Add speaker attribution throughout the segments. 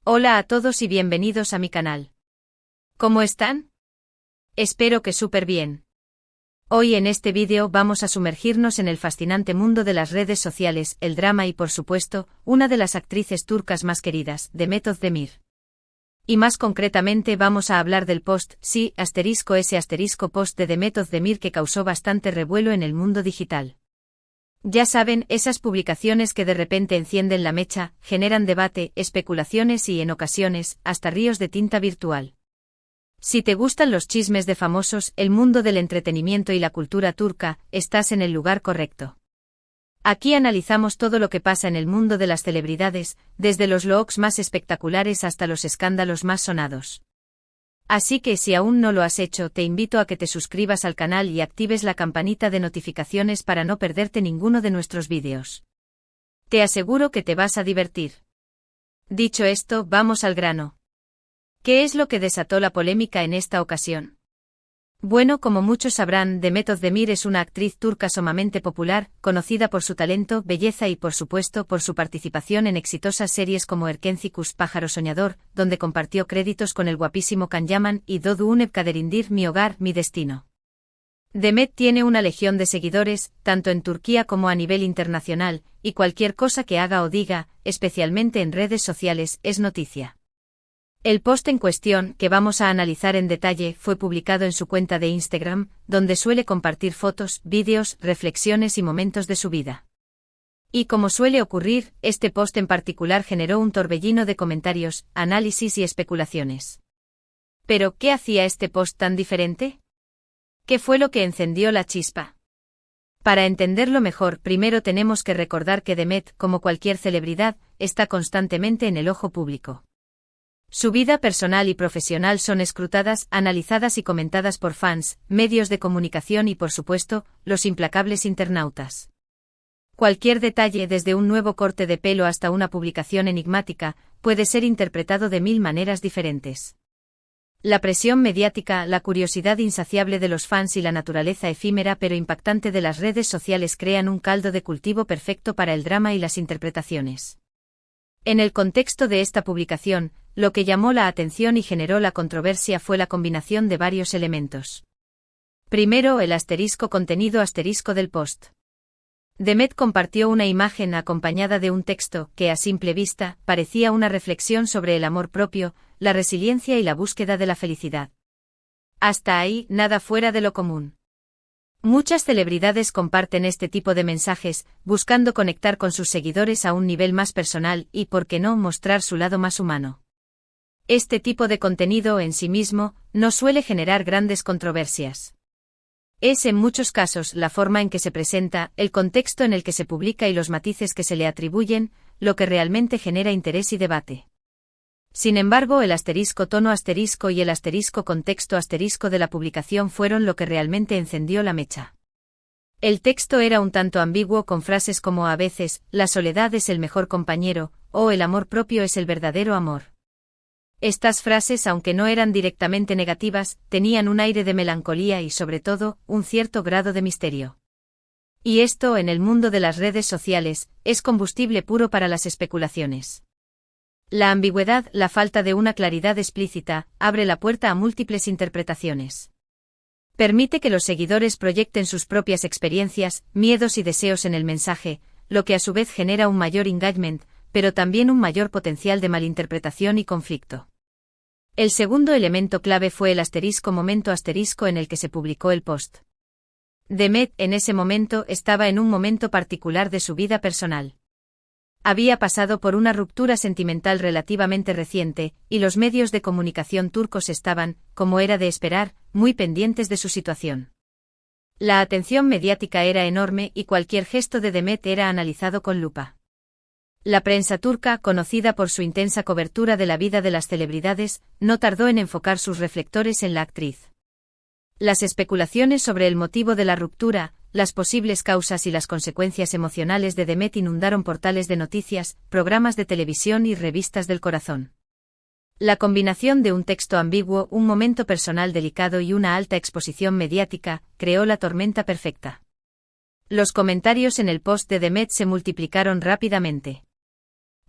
Speaker 1: Hola a todos y bienvenidos a mi canal. ¿Cómo están? Espero que súper bien. Hoy en este vídeo vamos a sumergirnos en el fascinante mundo de las redes sociales, el drama y por supuesto, una de las actrices turcas más queridas, Demet Özdemir. Y más concretamente vamos a hablar del post, post de Demet Özdemir que causó bastante revuelo en el mundo digital. Ya saben, esas publicaciones que de repente encienden la mecha, generan debate, especulaciones y, en ocasiones, hasta ríos de tinta virtual. Si te gustan los chismes de famosos, el mundo del entretenimiento y la cultura turca, estás en el lugar correcto. Aquí analizamos todo lo que pasa en el mundo de las celebridades, desde los looks más espectaculares hasta los escándalos más sonados. Así que si aún no lo has hecho, te invito a que te suscribas al canal y actives la campanita de notificaciones para no perderte ninguno de nuestros vídeos. Te aseguro que te vas a divertir. Dicho esto, vamos al grano. ¿Qué es lo que desató la polémica en esta ocasión? Bueno, como muchos sabrán, Demet Özdemir es una actriz turca sumamente popular, conocida por su talento, belleza y por supuesto por su participación en exitosas series como Erkenci Pájaro Soñador, donde compartió créditos con el guapísimo Can Yaman y Doğu Unep Kaderindir Mi Hogar, Mi Destino. Demet tiene una legión de seguidores, tanto en Turquía como a nivel internacional, y cualquier cosa que haga o diga, especialmente en redes sociales, es noticia. El post en cuestión, que vamos a analizar en detalle, fue publicado en su cuenta de Instagram, donde suele compartir fotos, vídeos, reflexiones y momentos de su vida. Y como suele ocurrir, este post en particular generó un torbellino de comentarios, análisis y especulaciones. ¿Pero qué hacía este post tan diferente? ¿Qué fue lo que encendió la chispa? Para entenderlo mejor, primero tenemos que recordar que Demet, como cualquier celebridad, está constantemente en el ojo público. Su vida personal y profesional son escrutadas, analizadas y comentadas por fans, medios de comunicación y por supuesto, los implacables internautas. Cualquier detalle, desde un nuevo corte de pelo hasta una publicación enigmática, puede ser interpretado de mil maneras diferentes. La presión mediática, la curiosidad insaciable de los fans y la naturaleza efímera pero impactante de las redes sociales crean un caldo de cultivo perfecto para el drama y las interpretaciones. En el contexto de esta publicación, lo que llamó la atención y generó la controversia fue la combinación de varios elementos. Primero, el contenido del post. Demet compartió una imagen acompañada de un texto que, a simple vista, parecía una reflexión sobre el amor propio, la resiliencia y la búsqueda de la felicidad. Hasta ahí, nada fuera de lo común. Muchas celebridades comparten este tipo de mensajes, buscando conectar con sus seguidores a un nivel más personal y, por qué no, mostrar su lado más humano. Este tipo de contenido en sí mismo no suele generar grandes controversias. Es en muchos casos la forma en que se presenta, el contexto en el que se publica y los matices que se le atribuyen, lo que realmente genera interés y debate. Sin embargo, el tono y el contexto de la publicación fueron lo que realmente encendió la mecha. El texto era un tanto ambiguo con frases como a veces, la soledad es el mejor compañero, o el amor propio es el verdadero amor. Estas frases, aunque no eran directamente negativas, tenían un aire de melancolía y, sobre todo, un cierto grado de misterio. Y esto, en el mundo de las redes sociales, es combustible puro para las especulaciones. La ambigüedad, la falta de una claridad explícita, abre la puerta a múltiples interpretaciones. Permite que los seguidores proyecten sus propias experiencias, miedos y deseos en el mensaje, lo que a su vez genera un mayor engagement, pero también un mayor potencial de malinterpretación y conflicto. El segundo elemento clave fue el momento en el que se publicó el post. Demet, en ese momento, estaba en un momento particular de su vida personal. Había pasado por una ruptura sentimental relativamente reciente, y los medios de comunicación turcos estaban, como era de esperar, muy pendientes de su situación. La atención mediática era enorme y cualquier gesto de Demet era analizado con lupa. La prensa turca, conocida por su intensa cobertura de la vida de las celebridades, no tardó en enfocar sus reflectores en la actriz. Las especulaciones sobre el motivo de la ruptura, las posibles causas y las consecuencias emocionales de Demet inundaron portales de noticias, programas de televisión y revistas del corazón. La combinación de un texto ambiguo, un momento personal delicado y una alta exposición mediática, creó la tormenta perfecta. Los comentarios en el post de Demet se multiplicaron rápidamente.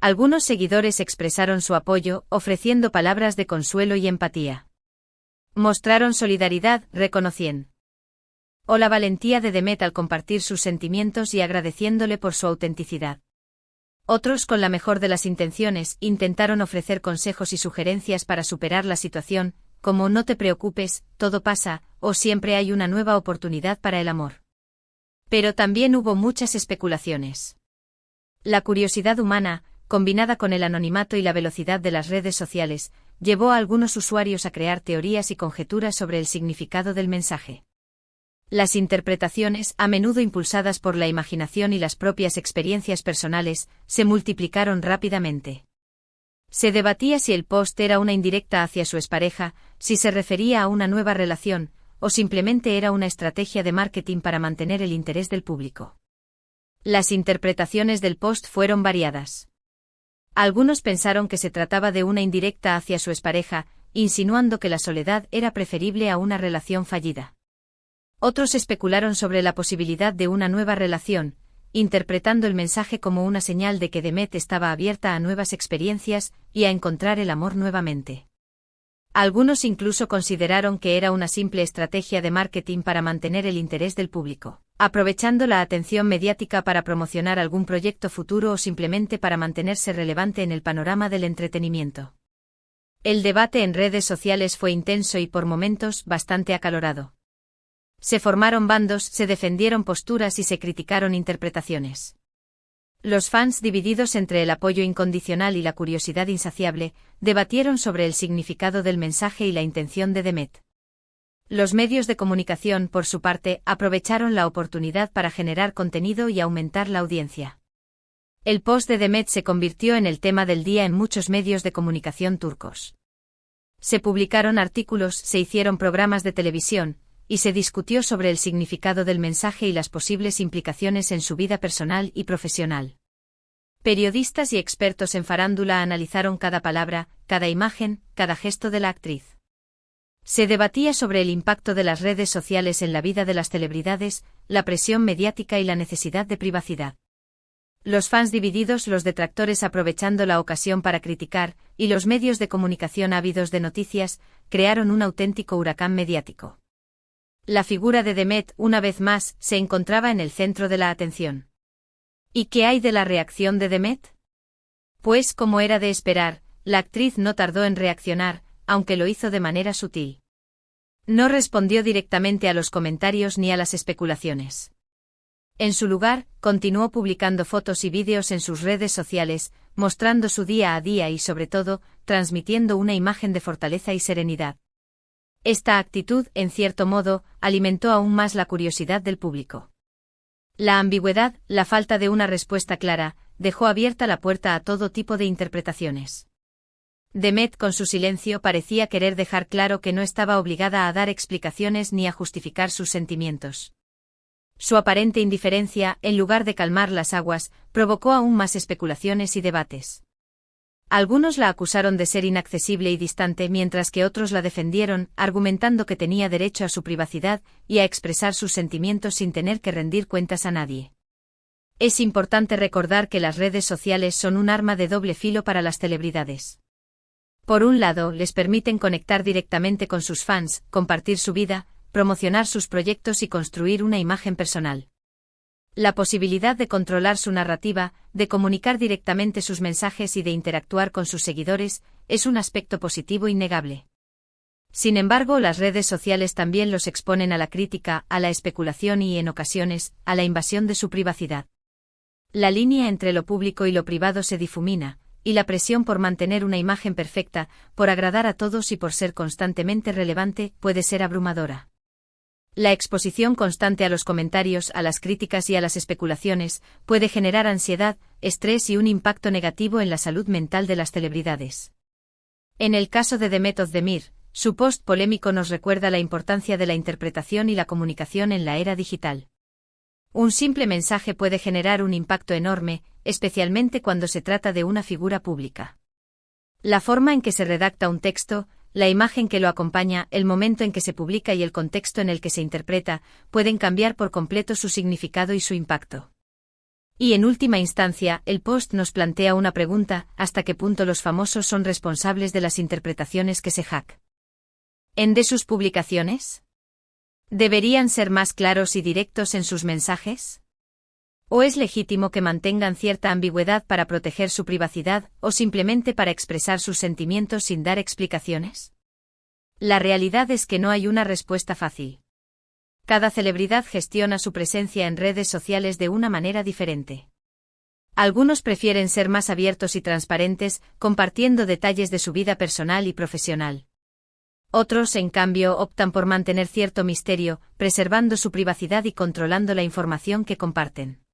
Speaker 1: Algunos seguidores expresaron su apoyo, ofreciendo palabras de consuelo y empatía. Mostraron solidaridad, reconociendo la valentía de Demet al compartir sus sentimientos y agradeciéndole por su autenticidad. Otros, con la mejor de las intenciones, intentaron ofrecer consejos y sugerencias para superar la situación, como no te preocupes, todo pasa, o siempre hay una nueva oportunidad para el amor. Pero también hubo muchas especulaciones. La curiosidad humana, combinada con el anonimato y la velocidad de las redes sociales, llevó a algunos usuarios a crear teorías y conjeturas sobre el significado del mensaje. Las interpretaciones, a menudo impulsadas por la imaginación y las propias experiencias personales, se multiplicaron rápidamente. Se debatía si el post era una indirecta hacia su expareja, si se refería a una nueva relación, o simplemente era una estrategia de marketing para mantener el interés del público. Las interpretaciones del post fueron variadas. Algunos pensaron que se trataba de una indirecta hacia su expareja, insinuando que la soledad era preferible a una relación fallida. Otros especularon sobre la posibilidad de una nueva relación, interpretando el mensaje como una señal de que Demet estaba abierta a nuevas experiencias y a encontrar el amor nuevamente. Algunos incluso consideraron que era una simple estrategia de marketing para mantener el interés del público, aprovechando la atención mediática para promocionar algún proyecto futuro o simplemente para mantenerse relevante en el panorama del entretenimiento. El debate en redes sociales fue intenso y por momentos bastante acalorado. Se formaron bandos, se defendieron posturas y se criticaron interpretaciones. Los fans, divididos entre el apoyo incondicional y la curiosidad insaciable, debatieron sobre el significado del mensaje y la intención de Demet. Los medios de comunicación, por su parte, aprovecharon la oportunidad para generar contenido y aumentar la audiencia. El post de Demet se convirtió en el tema del día en muchos medios de comunicación turcos. Se publicaron artículos, se hicieron programas de televisión, y se discutió sobre el significado del mensaje y las posibles implicaciones en su vida personal y profesional. Periodistas y expertos en farándula analizaron cada palabra, cada imagen, cada gesto de la actriz. Se debatía sobre el impacto de las redes sociales en la vida de las celebridades, la presión mediática y la necesidad de privacidad. Los fans divididos, los detractores aprovechando la ocasión para criticar, y los medios de comunicación ávidos de noticias, crearon un auténtico huracán mediático. La figura de Demet, una vez más, se encontraba en el centro de la atención. ¿Y qué hay de la reacción de Demet? Pues, como era de esperar, la actriz no tardó en reaccionar, aunque lo hizo de manera sutil. No respondió directamente a los comentarios ni a las especulaciones. En su lugar, continuó publicando fotos y vídeos en sus redes sociales, mostrando su día a día y, sobre todo, transmitiendo una imagen de fortaleza y serenidad. Esta actitud, en cierto modo, alimentó aún más la curiosidad del público. La ambigüedad, la falta de una respuesta clara, dejó abierta la puerta a todo tipo de interpretaciones. Demet, con su silencio, parecía querer dejar claro que no estaba obligada a dar explicaciones ni a justificar sus sentimientos. Su aparente indiferencia, en lugar de calmar las aguas, provocó aún más especulaciones y debates. Algunos la acusaron de ser inaccesible y distante, mientras que otros la defendieron, argumentando que tenía derecho a su privacidad y a expresar sus sentimientos sin tener que rendir cuentas a nadie. Es importante recordar que las redes sociales son un arma de doble filo para las celebridades. Por un lado, les permiten conectar directamente con sus fans, compartir su vida, promocionar sus proyectos y construir una imagen personal. La posibilidad de controlar su narrativa, de comunicar directamente sus mensajes y de interactuar con sus seguidores, es un aspecto positivo innegable. Sin embargo, las redes sociales también los exponen a la crítica, a la especulación y, en ocasiones, a la invasión de su privacidad. La línea entre lo público y lo privado se difumina, y la presión por mantener una imagen perfecta, por agradar a todos y por ser constantemente relevante, puede ser abrumadora. La exposición constante a los comentarios, a las críticas y a las especulaciones, puede generar ansiedad, estrés y un impacto negativo en la salud mental de las celebridades. En el caso de Demet Özdemir, su post polémico nos recuerda la importancia de la interpretación y la comunicación en la era digital. Un simple mensaje puede generar un impacto enorme, especialmente cuando se trata de una figura pública. La forma en que se redacta un texto, la imagen que lo acompaña, el momento en que se publica y el contexto en el que se interpreta, pueden cambiar por completo su significado y su impacto. Y en última instancia, el post nos plantea una pregunta: ¿hasta qué punto los famosos son responsables de las interpretaciones que se en de sus publicaciones? ¿Deberían ser más claros y directos en sus mensajes? ¿O es legítimo que mantengan cierta ambigüedad para proteger su privacidad, o simplemente para expresar sus sentimientos sin dar explicaciones? La realidad es que no hay una respuesta fácil. Cada celebridad gestiona su presencia en redes sociales de una manera diferente. Algunos prefieren ser más abiertos y transparentes, compartiendo detalles de su vida personal y profesional. Otros, en cambio, optan por mantener cierto misterio, preservando su privacidad y controlando la información que comparten.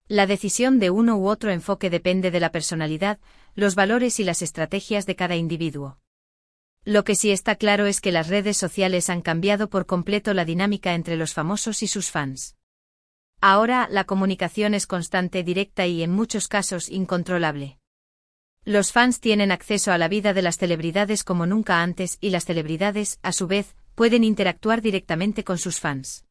Speaker 1: La decisión de uno u otro enfoque depende de la personalidad, los valores y las estrategias de cada individuo. Lo que sí está claro es que las redes sociales han cambiado por completo la dinámica entre los famosos y sus fans. Ahora, la comunicación es constante, directa y, en muchos casos, incontrolable. Los fans tienen acceso a la vida de las celebridades como nunca antes, y las celebridades, a su vez, pueden interactuar directamente con sus fans.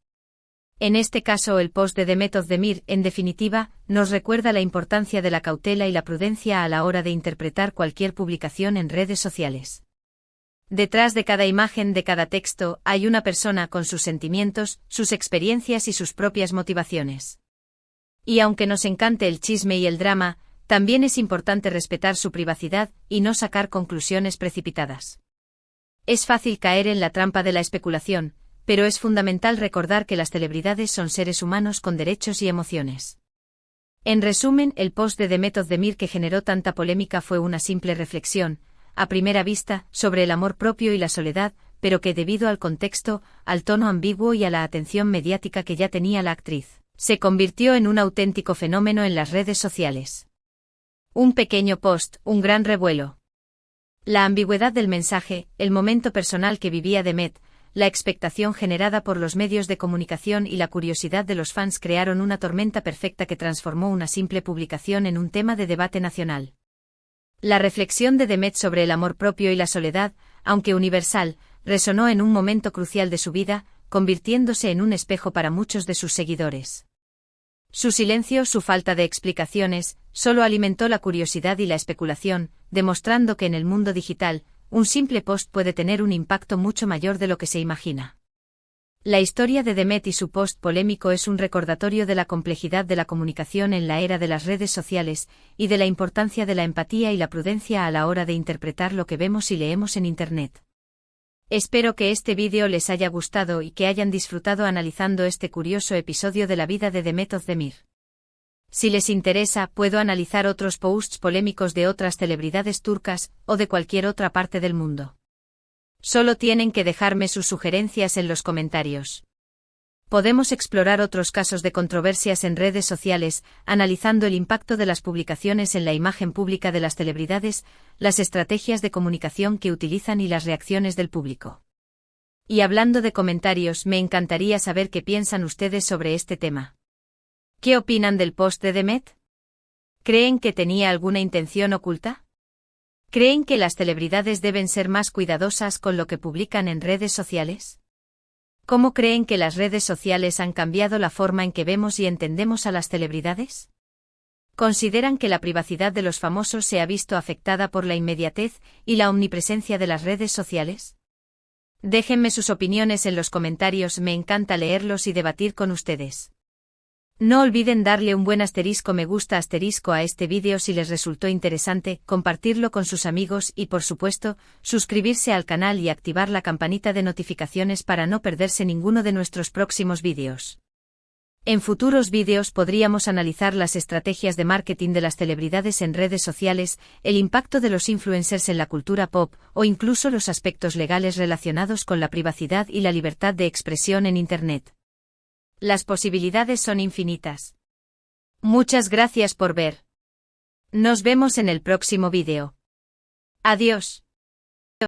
Speaker 1: En este caso, el post de Demet Özdemir, en definitiva, nos recuerda la importancia de la cautela y la prudencia a la hora de interpretar cualquier publicación en redes sociales. Detrás de cada imagen, de cada texto, hay una persona con sus sentimientos, sus experiencias y sus propias motivaciones. Y aunque nos encante el chisme y el drama, también es importante respetar su privacidad y no sacar conclusiones precipitadas. Es fácil caer en la trampa de la especulación, pero es fundamental recordar que las celebridades son seres humanos con derechos y emociones. En resumen, el post de Demet Özdemir que generó tanta polémica fue una simple reflexión, a primera vista, sobre el amor propio y la soledad, pero que debido al contexto, al tono ambiguo y a la atención mediática que ya tenía la actriz, se convirtió en un auténtico fenómeno en las redes sociales. Un pequeño post, un gran revuelo. La ambigüedad del mensaje, el momento personal que vivía Demet, la expectación generada por los medios de comunicación y la curiosidad de los fans crearon una tormenta perfecta que transformó una simple publicación en un tema de debate nacional. La reflexión de Demet sobre el amor propio y la soledad, aunque universal, resonó en un momento crucial de su vida, convirtiéndose en un espejo para muchos de sus seguidores. Su silencio, su falta de explicaciones, solo alimentó la curiosidad y la especulación, demostrando que en el mundo digital, un simple post puede tener un impacto mucho mayor de lo que se imagina. La historia de Demet y su post polémico es un recordatorio de la complejidad de la comunicación en la era de las redes sociales, y de la importancia de la empatía y la prudencia a la hora de interpretar lo que vemos y leemos en Internet. Espero que este vídeo les haya gustado y que hayan disfrutado analizando este curioso episodio de la vida de Demet Özdemir. Si les interesa, puedo analizar otros posts polémicos de otras celebridades turcas, o de cualquier otra parte del mundo. Solo tienen que dejarme sus sugerencias en los comentarios. Podemos explorar otros casos de controversias en redes sociales, analizando el impacto de las publicaciones en la imagen pública de las celebridades, las estrategias de comunicación que utilizan y las reacciones del público. Y hablando de comentarios, me encantaría saber qué piensan ustedes sobre este tema. ¿Qué opinan del post de Demet? ¿Creen que tenía alguna intención oculta? ¿Creen que las celebridades deben ser más cuidadosas con lo que publican en redes sociales? ¿Cómo creen que las redes sociales han cambiado la forma en que vemos y entendemos a las celebridades? ¿Consideran que la privacidad de los famosos se ha visto afectada por la inmediatez y la omnipresencia de las redes sociales? Déjenme sus opiniones en los comentarios, me encanta leerlos y debatir con ustedes. No olviden darle un buen me gusta a este vídeo si les resultó interesante, compartirlo con sus amigos y por supuesto, suscribirse al canal y activar la campanita de notificaciones para no perderse ninguno de nuestros próximos vídeos. En futuros vídeos podríamos analizar las estrategias de marketing de las celebridades en redes sociales, el impacto de los influencers en la cultura pop, o incluso los aspectos legales relacionados con la privacidad y la libertad de expresión en Internet. Las posibilidades son infinitas. Muchas gracias por ver. Nos vemos en el próximo vídeo. Adiós.